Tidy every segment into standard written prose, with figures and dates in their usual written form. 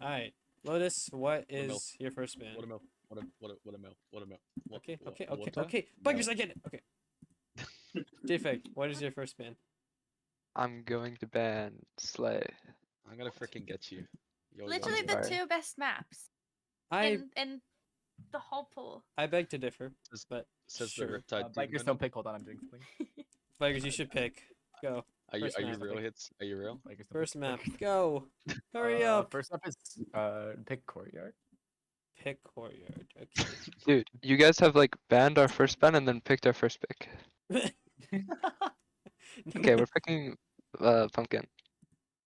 Alright. Lotus, what Watermelon. is your first ban? Watermelon. Watermelon. Okay. Bikers, I get it. Okay. JFeg, what is your first ban? I'm going to ban Slay. I'm gonna freaking get you. Literally the sorry. two best maps I in the whole pool. I beg to differ, Says- but Says sure. the Riptide Bikers Demon. don't pick. Hold on, I'm doing something. Bikers, you should pick. Go. Are you First map. real hits? Are you real? Bikers don't First pick. map. Go. Hurry up. First up is pick courtyard. Pick courtyard. Okay. Dude, you guys have like banned our first ban and then picked our first pick. Okay, we're picking pumpkin.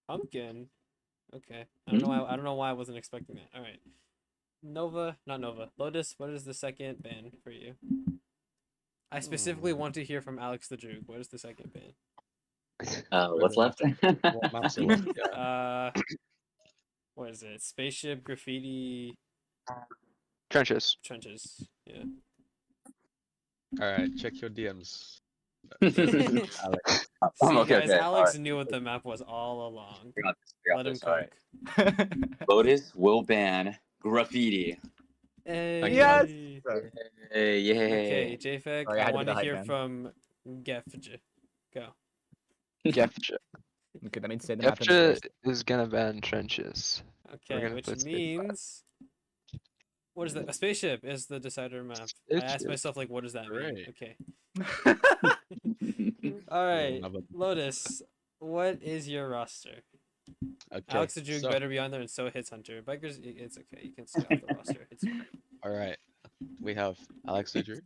Pumpkin. Okay. I don't know why I wasn't expecting that. All right. Not Nova. Lotus, what is the second ban for you? I specifically want to hear from Alex the Juke. What is the second ban? What's left? What maps are left? Yeah. What is it? Spaceship, graffiti, Trenches. trenches. Yeah. Alright, check your DMs. I'm See, okay, guys, okay, Alex knew what the map was all along. Let him All cook. right. Lotus will ban graffiti. Hey. Yes! Yay. Okay, JFeg, Sorry, I I had to want do to the hype hear man. from Gefj. Go. Gefja. Okay, that means say the map in the Gefja first. is gonna ban trenches. Okay, gonna which put space bar. means what is that? A spaceship is the decider map. I asked Spaceship. myself like, what does that mean? Hooray. Okay. All right, another- Lotus, what is your roster? Okay. Alex the Juke so, better be on there, and so hits Hunter. Bikers, it's okay. You can stay off the roster. It's fine. Alright. We have Alex Udru,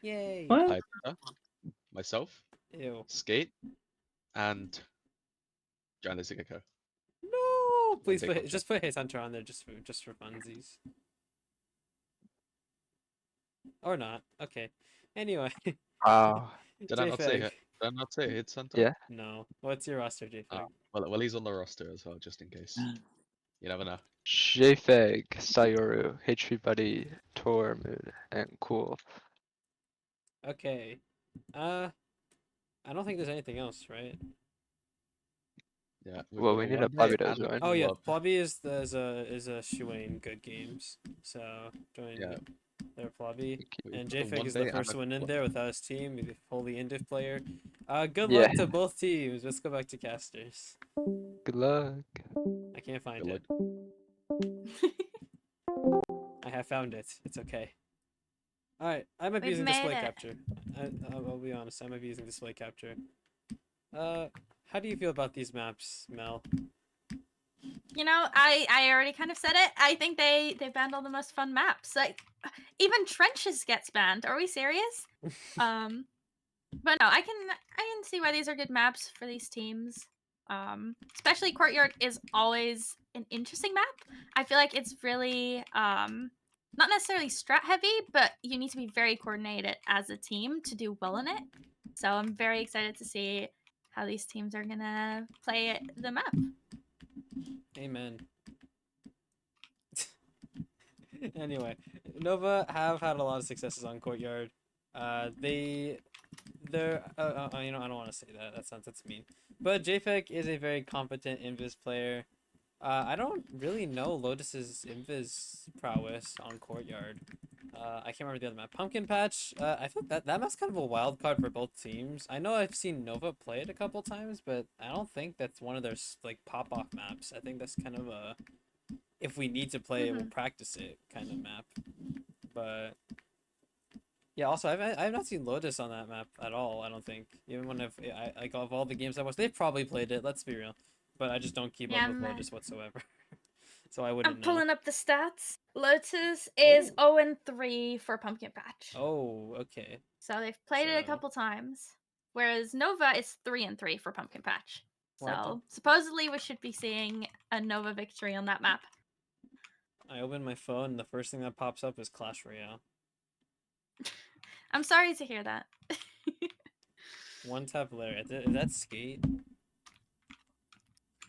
Yay. What? Hyper, myself, Ew. Skate, and John Gecko. No, please big put option. just put hits Hunter on there just for funsies. Or not. Okay. Anyway. Wow. Did I not say JFeg. it? Did I not say Hit Center? Yeah. No. What's your roster, JFeg? Oh, well, he's on the roster as well, just in case. You never know. Jfeg, Sayoru, HP Buddy, Tormund, and Cool. Okay. I don't think there's anything else, right? Yeah. Well, we need a Plobby to join. Oh yeah, Plobby is a shoe-in good games. So join Yeah. their Plobby. We And put a JFig is one the day first and a one in one- there without his team, he's a fully indiv player. Good Yeah. luck to both teams. Let's go back to casters. Good luck. I can't find Good it. I have found it. It's okay. Alright, I might be We've using made display it. capture. I'll be honest, I might be using display capture. How do you feel about these maps, Mel? You know, I already kind of said it. I think they banned all the most fun maps. Like even trenches gets banned. Are we serious? But no, I can see why these are good maps for these teams. Especially courtyard is always an interesting map. I feel like it's really not necessarily strat heavy, but you need to be very coordinated as a team to do well in it. So I'm very excited to see how these teams are gonna play the map. Amen. Anyway, Nova have had a lot of successes on Courtyard. They're you know, I don't want to say that. That's mean. But JFEC is a very competent invis player. I don't really know Lotus's invis prowess on Courtyard. I can't remember the other map. Pumpkin Patch. I think that map's kind of a wild card for both teams. I know I've seen Nova play it a couple times, but I don't think that's one of their like pop-off maps. I think that's kind of a if we need to play it, we'll practice it kind of map. But yeah, also I've not seen Lotus on that map at all. I don't think even when I like of all the games I watched, they've probably played it. Let's be real, but I just don't keep Yeah, up with I'm, Lotus whatsoever, so I wouldn't I'm know. pulling up the stats. Lotus is 0-3 for Pumpkin Patch. Oh, okay. So they've played it a So- couple times. Whereas Nova is 3-3 for Pumpkin Patch. What the- So supposedly we should be seeing a Nova victory on that map. I open my phone, and the first thing that pops up is Clash Royale. I'm sorry to hear that. One tap layer. Is that Skate?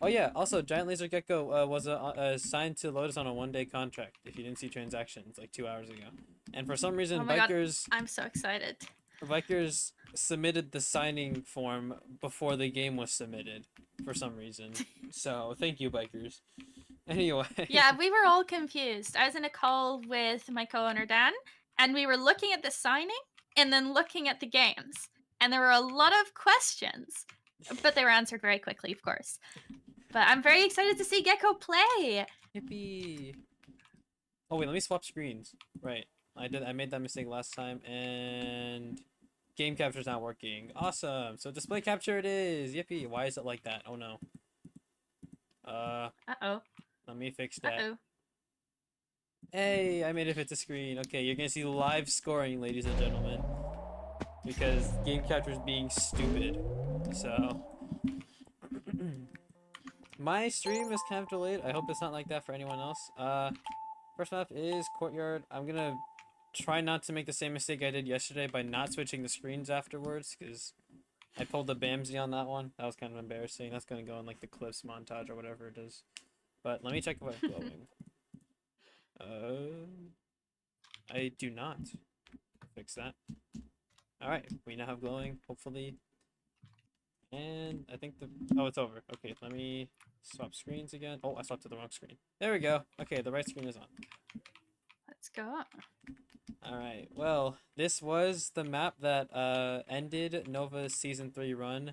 Oh yeah. Also, Giant Laser Gecko was signed to Lotus on a 1-day contract. If you didn't see transactions like 2 hours ago, and for some reason, Oh my God. Bikers I'm so excited. submitted the signing form before the game was submitted for some reason. So thank you, Bikers. Anyway. Yeah, we were all confused. I was in a call with my co-owner Dan, and we were looking at the signing and then looking at the games. And there were a lot of questions, but they were answered very quickly, of course. But I'm very excited to see Gecko play. Yippee. Oh wait, let me swap screens. Right. I made that mistake last time, and game capture's not working. Awesome. So display capture it is. Yippee. Why is it like that? Oh no. Uh-oh. Let me fix that. Uh-oh. Hey, I made it fit the screen. Okay, you're gonna see live scoring, ladies and gentlemen, because game capture is being stupid. So my stream is kind of delayed. I hope it's not like that for anyone else. First map is Courtyard. I'm gonna try not to make the same mistake I did yesterday by not switching the screens afterwards, because I pulled the Bamsy on that one. That was kind of embarrassing. That's gonna go in like the clips montage or whatever it is. But let me check if I'm glowing. I do not. Fix that. Alright, we now have glowing, hopefully. And I think oh, it's over. Okay, let me swap screens again. Oh, I swapped to the wrong screen. There we go. Okay, the right screen is on. Let's go. Alright, well, this was the map that ended Nova's Season 3 run,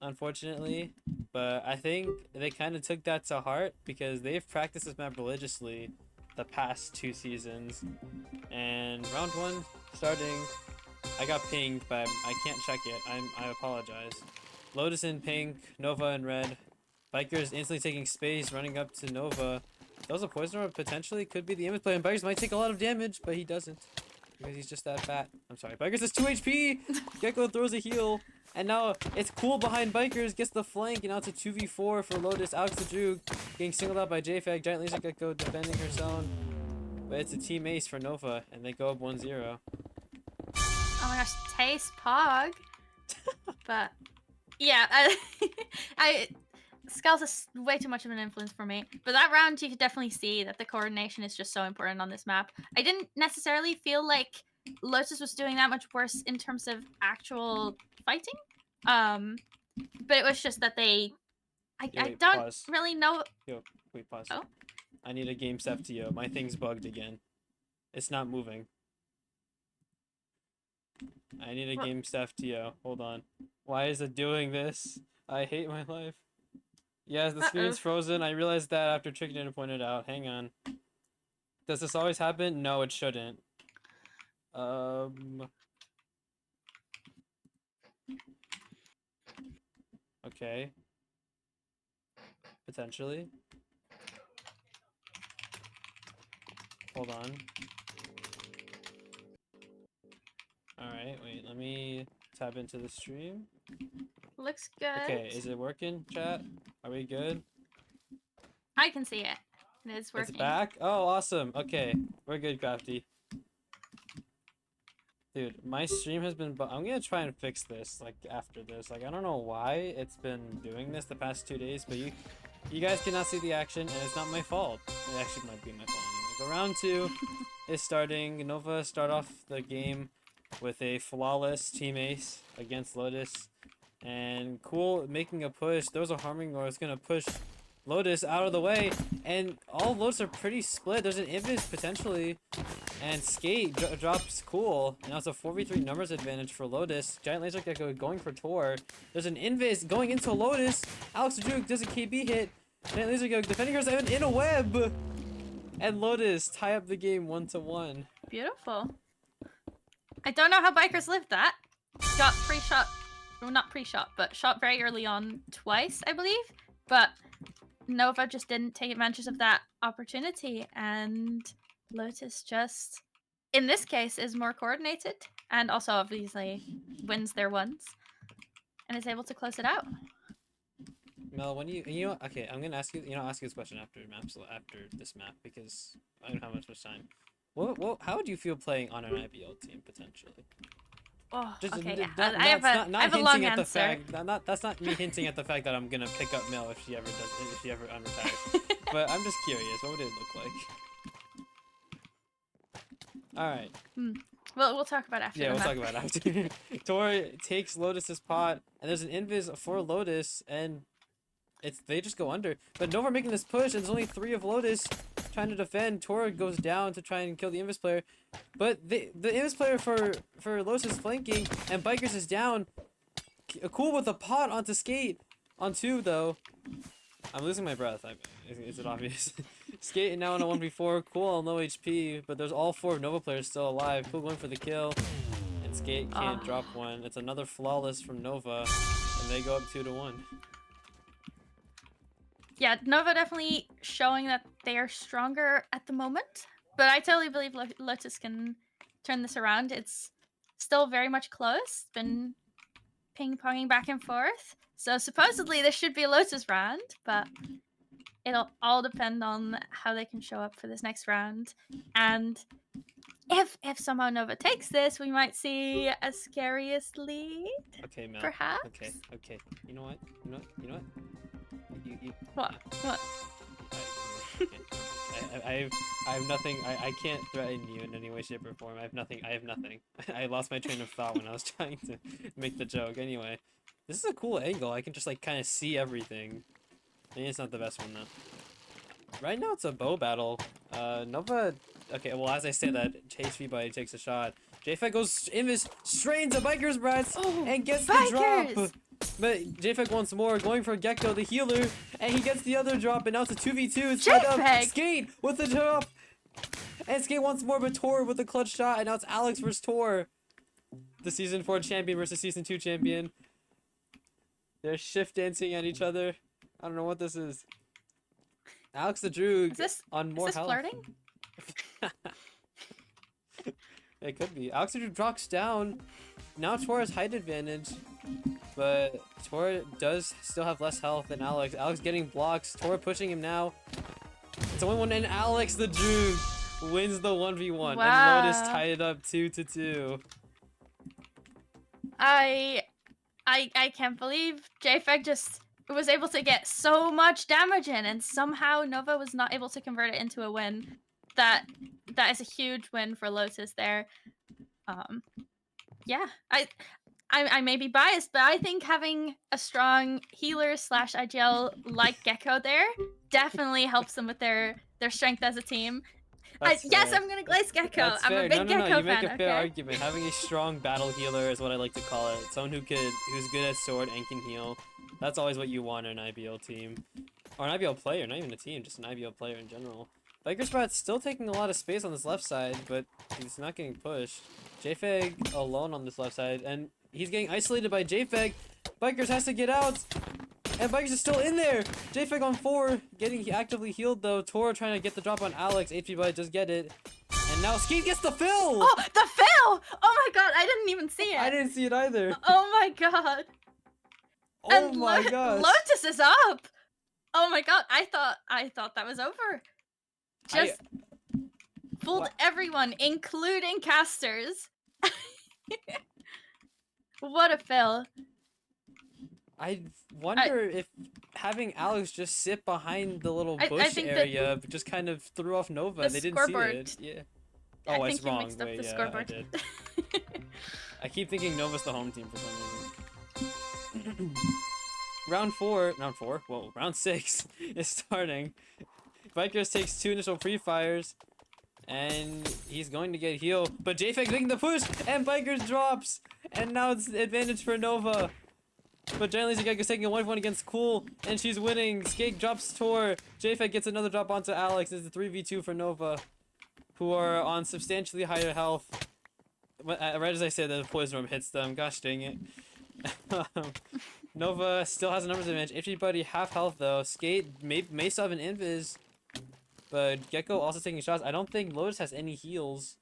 unfortunately. But I think they kind of took that to heart because they've practiced this map religiously the past 2 seasons. And round 1 starting, I got pinged, but I can't check it. I apologize. Lotus in pink, Nova in red. Bikers instantly taking space, running up to Nova. That was a poison orb, potentially could be the image play, and Bikers might take a lot of damage, but he doesn't. Because he's just that fat. I'm sorry. Bikers is 2 HP! Gecko throws a heal. And now it's cool behind Bikers, gets the flank, and now it's a 2v4 for Lotus. Alex the Droog getting singled out by JFag. Giant Laser Gecko defending her zone. But it's a team ace for Nova, and they go up 1-0. Oh my gosh, taste Pog. But yeah, Skulls is way too much of an influence for me. But that round, you could definitely see that the coordination is just so important on this map. I didn't necessarily feel like Lotus was doing that much worse in terms of actual fighting. But it was just that I Wait, don't pause. really know. Wait, pause. Oh? I need a game FTO. My thing's bugged again. It's not moving. I need a What? game FTO. Hold on. Why is it doing this? I hate my life. Yes, the screen's frozen. I realized that after Chicken pointed out. Hang on. Does this always happen? No, it shouldn't. Okay. Potentially. Hold on. Alright, wait, let me tab into the stream. Looks good. Okay, is it working, chat? Are we good? I can see it. It's working. It's back? Oh, awesome. Okay, we're good, Crafty. Dude, my stream has been I'm gonna try and fix this, like, after this. Like, I don't know why it's been doing this the past 2 days, but you guys cannot see the action, and it's not my fault. It actually might be my fault anyway. But round 2 is starting. Nova start off the game with a flawless team ace against Lotus. And Cool making a push. There's a harming or it's gonna push Lotus out of the way. And all Lotus are pretty split. There's an invis potentially. And Skate drops Cool. And now it's a 4v3 numbers advantage for Lotus. Giant Laser Gecko going for Tor. There's an invis going into Lotus. Alex Juke does a KB hit. Giant Laser Gecko defending herself in a web. And Lotus tie up the game 1-1. Beautiful. I don't know how Bikers lived that. Got pre-shot. Well, not pre-shot, but shot very early on twice, I believe. But Nova just didn't take advantage of that opportunity, and Lotus just, in this case, is more coordinated, and also obviously wins their ones, and is able to close it out. Mel, when you know, okay, I'm gonna ask you, ask you this question after this map because I don't have much time. How would you feel playing on an IBL team potentially? Oh, Just, okay, yeah. not, I have a long hinting at the answer. fact. That's not me hinting at the fact that I'm gonna pick up Mel if she ever unretires. But I'm just curious, what would it look like? All right. Well, we'll talk about it after. Yeah, the we'll map. talk about it after. Tor takes Lotus's pot, and there's an invis for Lotus, and they just go under. But Nova are making this push, and there's only 3 of Lotus trying to defend. Tora goes down to try and kill the Invis player, but the Invis player for Lotus is flanking, and Bikers is down. Cool with a pot onto Skate on 2 though. I'm losing my breath. Is it obvious? Skate now on a 1v4. Cool on low HP, but there's all 4 Nova players still alive. Cool going for the kill, and Skate can't drop one. It's another flawless from Nova, and they go up 2-1. Yeah, Nova definitely showing that they are stronger at the moment, but I totally believe Lotus can turn this around. It's still very much close. Been ping-ponging back and forth. So supposedly this should be a Lotus round, but it'll all depend on how they can show up for this next round. And if somehow Nova takes this, we might see a scariest lead. Okay, Mel. Perhaps. Okay. You know what? What? I have nothing. I can't threaten you in any way, shape, or form. I have nothing. I lost my train of thought when I was trying to make the joke. Anyway, this is a cool angle. I can just like kind of see everything. Maybe it's not the best one though. Right now it's a bow battle. Nova. Okay, well as I say that, HV Buddy takes a shot. JFEG goes Invis, strains a Biker's breath, and gets the drop. But JFEG wants more, going for Gecko, the healer, and he gets the other drop, and now it's a 2v2. It's tied up. Skate with the drop, and Skate wants more, but Tor with the clutch shot, and now it's Alex versus Tor. The Season 4 champion versus Season 2 champion. They're shift dancing at each other. I don't know what this is. Alex the Droog on more health. Flirting? It could be. Alex the Droog drops down. Now Tor has height advantage. But Tor does still have less health than Alex. Alex getting blocks. Tor pushing him now. It's a 1-1, and Alex the Droog wins the 1v1. Wow. And Lotus tied it up 2-2. I can't believe JFEG just was able to get so much damage in, and somehow Nova was not able to convert it into a win. That is a huge win for Lotus there. Yeah, I may be biased, but I think having a strong healer / IGL like Gecko there definitely helps them with their strength as a team. Yes, I'm gonna glaze Gecko. That's I'm fair. a big Gecko you fan. make a fair Okay? argument. Having a strong battle healer is what I like to call it. Someone who's good at sword and can heal. That's always what you want in an IBL team, or an IBL player, not even a team, just an IBL player in general. Biker Sprat's still taking a lot of space on this left side, but he's not getting pushed. JFEG alone on this left side, and he's getting isolated by JFEG. Bikers has to get out, and Bikers is still in there. JFEG on 4, getting actively healed though. Tora trying to get the drop on Alex. HP Buddy just get it, and now Skeet gets the fill. Oh, the fill! Oh my god, I didn't even see it. I didn't see it either. Oh my god. Oh my gosh. Lotus is up. Oh my god, I thought that was over. Just fooled everyone, including casters. What a fill. I wonder if having Alex just sit behind the little bush area just kind of threw off Nova. They didn't see it. Yeah. Oh, I it's think you wrong. mixed up Wait, the yeah, scoreboard. I did. I keep thinking Nova's the home team for some reason. Round 6 is starting. Vikers takes 2 initial pre-fires, and he's going to get healed. But JFEG making the push, and Bikers drops, and now it's advantage for Nova. But generally, Zageka's taking a 1v1 against Cool, and she's winning. Skate drops Tor. JFEG gets another drop onto Alex. It's a 3v2 for Nova, who are on substantially higher health. Right as I said, the poison orb hits them. Gosh dang it. Nova still has a numbers advantage. Everybody half health though. Skate may still have an invis, but Gecko also taking shots. I don't think Lotus has any heals.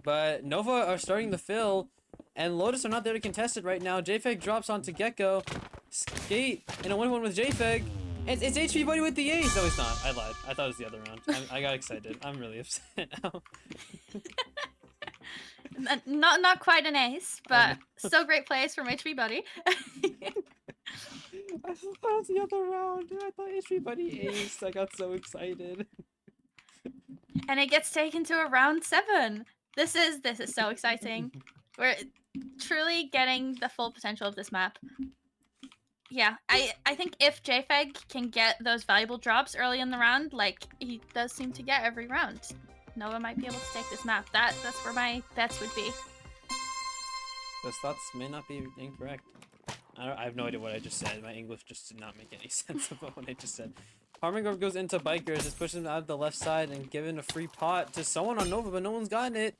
But Nova are starting to fill, and Lotus are not there to contest it right now. JFEG drops onto Gecko. Skate in a 1v1 with JFEG. It's HP Buddy with the ace. No, it's not. I lied. I thought it was the other round. I got excited. I'm really upset now. Not quite an ace, but still great plays from HP Buddy. I thought it was the other round. I thought HP Buddy aced. I got so excited. And it gets taken to a round 7. This is so exciting. We're truly getting the full potential of this map. yeah, I think if JFEG can get those valuable drops early in the round, like he does seem to get every round, Nova might be able to take this map. That's where my bets would be. Those thoughts may not be incorrect. I have no idea what I just said. My English just did not make any sense about what I just said. Harmon goes into Bikers, just pushing them out of the left side and giving a free pot to someone on Nova, but no one's gotten it.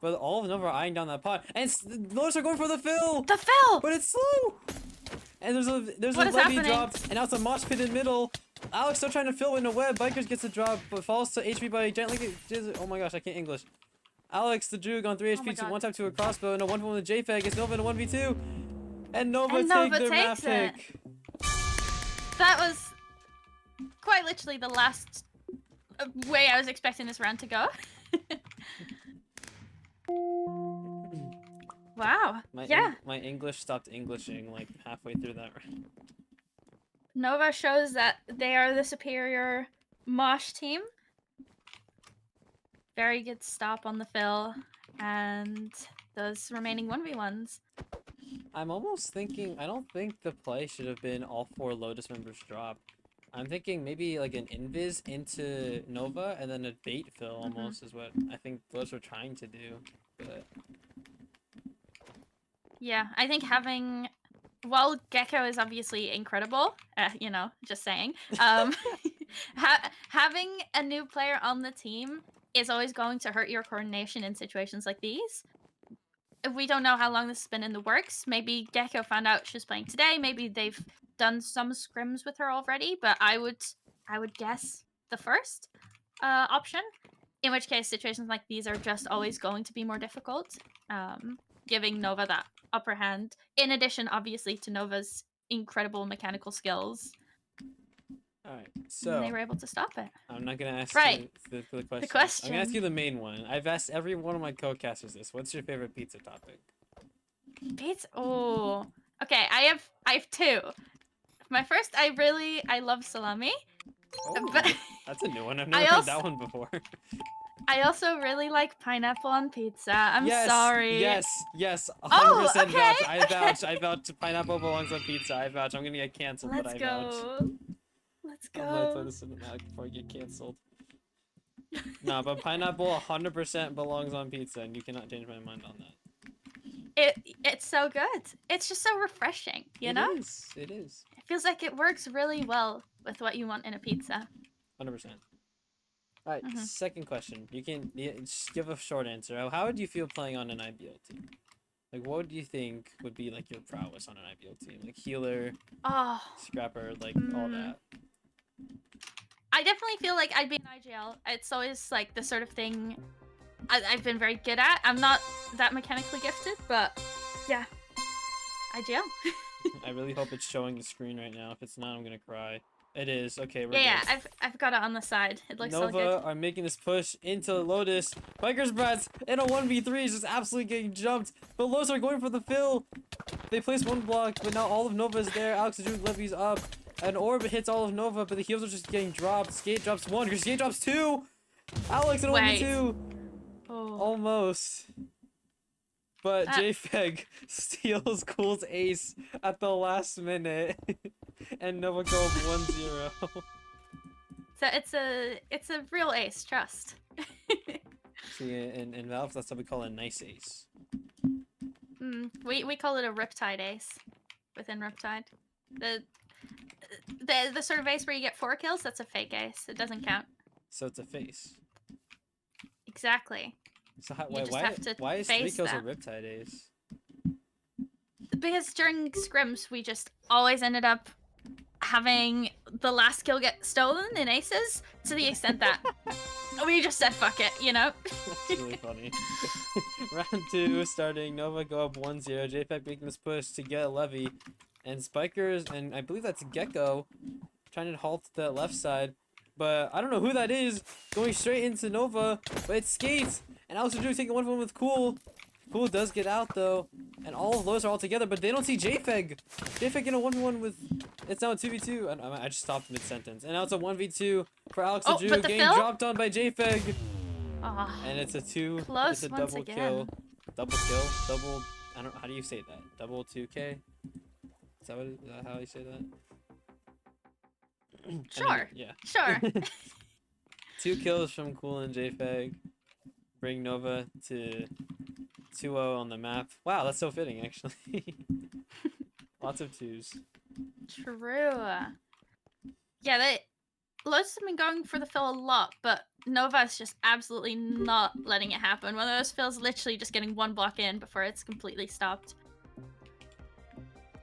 But all of Nova are eyeing down that pot. And Lotus are going for the fill! The fill! But it's slow! And there's a What is levy happening? drop, and now it's a mosh pit in middle. Alex still trying to fill in a web. Bikers gets a drop, but falls to HP by gently. Oh my gosh, I can't English. Alex the Droog on 3 Oh my HP to God. one time to a crossbow, and a 1v1 with JFEG. It's Nova in a 1v2. And Nova And take Nova their map takes it. pick. That was quite literally the last way I was expecting this round to go. Wow. Yeah. My English stopped Englishing like halfway through that round. Nova shows that they are the superior Mosh team. Very good stop on the fill. And those remaining 1v1s. I'm almost thinking, I don't think the play should have been all 4 Lotus members drop. I'm thinking maybe like an invis into Nova and then a bait fill almost is what I think Lotus were trying to do. But Yeah, I think having... While Gecko is obviously incredible, you know, just saying, having a new player on the team is always going to hurt your coordination in situations like these. We don't know how long this has been in the works. Maybe Gecko found out she was playing today. Maybe they've done some scrims with her already, but I would guess the first option. In which case, situations like these are just always going to be more difficult, giving Nova that upper hand. In addition, obviously, to Nova's incredible mechanical skills, alright, and so they were able to stop it. I'm not gonna ask Right. you the question. I'm question. gonna ask you the main one. I've asked every one of my co-casters this. What's your favorite pizza topic? Pizza. Oh, okay. I have two. My first, I love salami, but That's a new one. I've I never heard also- that one before. I also really like pineapple on pizza. I'm Yes, sorry. Yes, 100% Oh, vouch. okay, I vouch. I vouch. Pineapple belongs on pizza. I vouch. I'm gonna get canceled, but Let's I vouch. go. Let's I'm gonna play go. the cinematic before I get canceled. Nah, but pineapple 100% belongs on pizza, and you cannot change my mind on that. It's so good. It's just so refreshing, you know? It is. It is. It feels like it works really well with what you want in a pizza. 100%. All right. Mhm. Second question. You can just give a short answer. How would you feel playing on an IBL team? Like, what do you think would be like your prowess on an IBL team? Like healer, Oh, scrapper, like all that. I definitely feel like I'd be an IGL. It's always like the sort of thing I've been very good at. I'm not that mechanically gifted, but yeah, IGL. I really hope it's showing the screen right now. If it's not, I'm gonna cry. It is. Okay, we're Yeah, good. I've got it on the side. It looks so Nova good. are making this push into Lotus. Bikers Brats in a 1v3 is just absolutely getting jumped. But Lotus are going for the fill. They place one block, but now all of Nova is there. Alex the Juke levies up. An orb hits all of Nova, but the heals are just getting dropped. Skate drops 1. Skate drops 2. Alex in a Wait. 1v2. Oh. Almost. But That- JFEG steals Cool's ace at the last minute. And Nova go up 1-0. So it's a real ace, trust. See, in Valve, that's what we call a nice ace. We call it a Riptide ace within Riptide. The sort of ace where you get 4 kills, that's a fake ace. It doesn't count. So it's a face. Exactly. So how, You why, just why, have to why is 3 face kills them. a Riptide ace? Because during scrims, we just always ended up having the last kill get stolen in aces to the extent that we just said fuck it, you know? That's really funny. Round 2 starting. Nova go up 1-0. JFEG making this push to get a levy. And Spikers, and I believe that's Gecko, trying to halt the left side. But I don't know who that is, going straight into Nova. But it's Skates. And Alex Drew taking 1-1 with Cool. Cool does get out though. And all of those are all together, but they don't see JFEG. JFEG in a 1v1 with... It's now a 2v2. I just stopped mid-sentence. And now it's a 1v2 for Alex Oh, Drew, but the getting fill? dropped on by JFEG. Aw. And it's a 2. Close it's a once double again. kill. Double kill? Double... I don't... How do you say that? Double 2k? Is that how you say that? And then- Sure. yeah. Sure. 2 kills from Cool and JFeg. Bring Nova to 2-0 on the map. Wow, that's so fitting, actually. Lots of 2s. True. Yeah, Lotus have been going for the fill a lot, but Nova's just absolutely not letting it happen. One of those fills literally just getting 1 block in before it's completely stopped.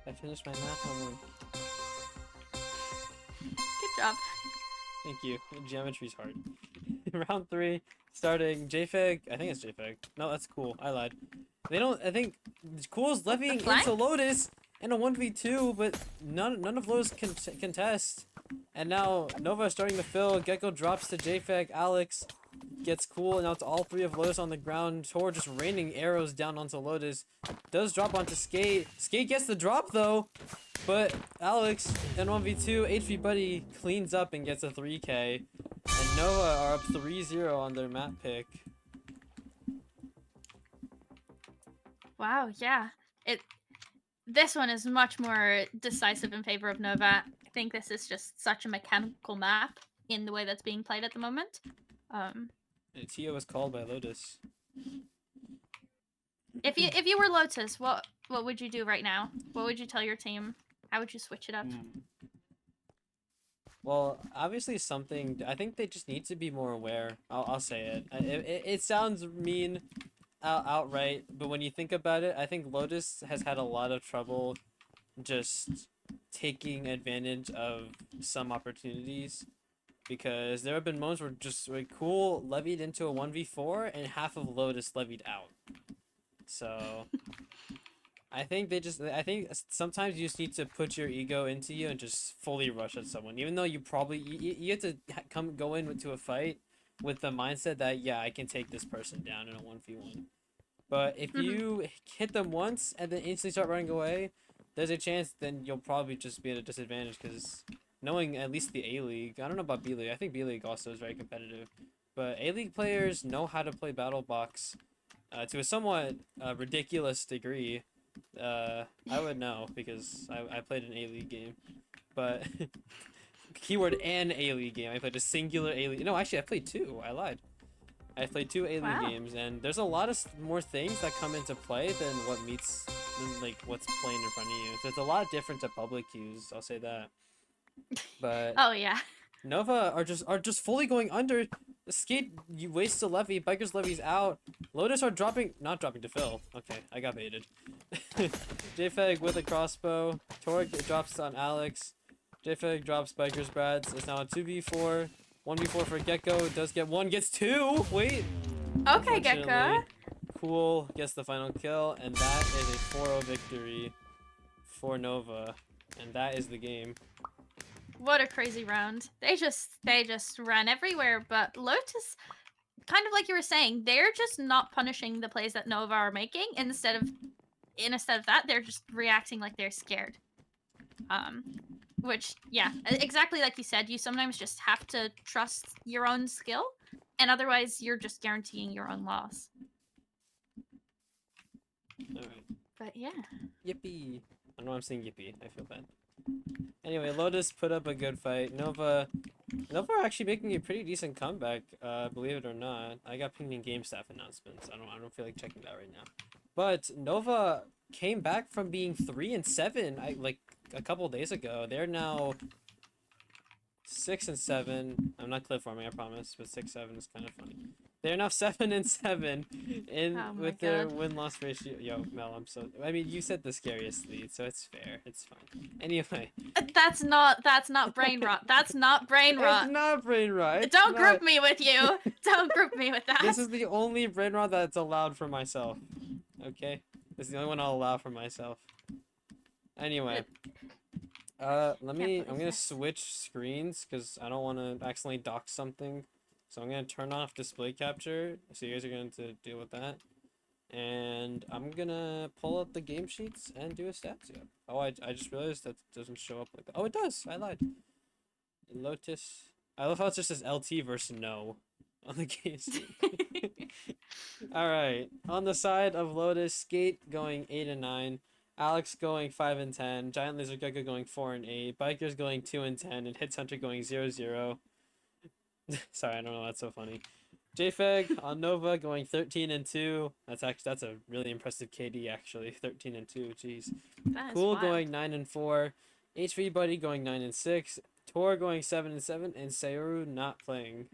I finished my math homework. Good job. Thank you. Geometry's hard. Round 3, starting JFeg. I think it's JFeg. No, that's Cool. I lied. They don't. I think Cool's levying flank? into Lotus in a 1v2, but none of Lotus can contest. And now Nova is starting to fill. Gecko drops to JFeg. Alex gets Cool, and now it's all 3 of Lotus on the ground. Tor just raining arrows down onto Lotus. Does drop onto Skate. Skate gets the drop though, but Alex in 1v2, HV Buddy cleans up and gets a 3k. And Nova are up 3-0 on their map pick. Wow, yeah. This one is much more decisive in favor of Nova. I think this is just such a mechanical map in the way that's being played at the moment. And TO was called by Lotus. If you were Lotus, what would you do right now? What would you tell your team? How would you switch it up? Well, obviously something. I think they just need to be more aware. I'll say it. It sounds mean, outright, but when you think about it, I think Lotus has had a lot of trouble just taking advantage of some opportunities, because there have been moments where just like Cool levied into a 1v4 and half of Lotus levied out. So I think sometimes you just need to put your ego into you and just fully rush at someone, even though you probably you have to go into a fight with the mindset that, yeah, I can take this person down in a 1v1. But if you hit them once and then instantly start running away, there's a chance then you'll probably just be at a disadvantage, because knowing at least the A-League, I don't know about B-League, I think B-League also is very competitive, but A-League players know how to play Battle Box to a somewhat ridiculous degree. I would know because I played an A-League game, but keyword an A-League game. I played a singular A-League. No, actually, I played 2. I lied. I played 2 A-League Wow. games, and there's a lot of more things that come into play than what's playing in front of you. So it's a lot different to public queues. I'll say that. But Oh yeah. Nova are just fully going under. Skate, you waste a levy. Biker's levy's out. Lotus are not dropping to fill. Okay, I got baited. JFeg with a crossbow. Torg drops on Alex. JFeg drops Biker's Brads. It's now a 2v4. 1v4 for Gecko. Does get 1, gets 2. Wait. Okay, Gecko. Unfortunately, Cool gets the final kill, and that is a 4-0 victory for Nova, and that is the game. What a crazy round. They just ran everywhere, but Lotus, kind of like you were saying, they're just not punishing the plays that Nova are making. Instead of that, they're just reacting like they're scared. Which, yeah, exactly like you said, you sometimes just have to trust your own skill, and otherwise you're just guaranteeing your own loss. Alright. But yeah. Yippee. I know I'm saying yippee. I feel bad. Anyway, Lotus put up a good fight. Nova are actually making a pretty decent comeback, believe it or not. I got pinged in game staff announcements. I don't feel like checking that right now. But Nova came back from being 3-7 like a couple days ago. They're now 6-7. I'm not clip farming, I promise, but 6-7 is kind of funny. They're now 7-7 with their win-loss ratio. Yo, Mel, I mean, you said the scariest lead, so it's fair. It's fine. Anyway. That's not brain rot. That's not brain rot. It's not brain rot. Don't group me with you. Don't group me with that. This is the only brain rot that's allowed for myself. Okay? This is the only one I'll allow for myself. Anyway. I'm gonna switch screens because I don't want to accidentally dock something. So I'm gonna turn off display capture, so you guys are going to deal with that. And I'm gonna pull up the game sheets and do a stats. Yeah. Oh, I just realized that doesn't show up like that. Oh, it does. I lied. Lotus. I love how it just says LT versus no on the game sheet. All right. On the side of Lotus, Skate going 8-9. Alex going 5 and 10, Giant Lizard Gecko going 4 and 8, Bikers going 2 and 10, and Hits Hunter going 0-0. Sorry, I don't know. That's so funny. JFeg on Nova going 13 and 2. That's a really impressive KD actually. 13 and 2. Jeez. That is Cool wild. going 9 and 4. HV Buddy going 9 and 6. Tor going 7 and 7, and Sayuru not playing.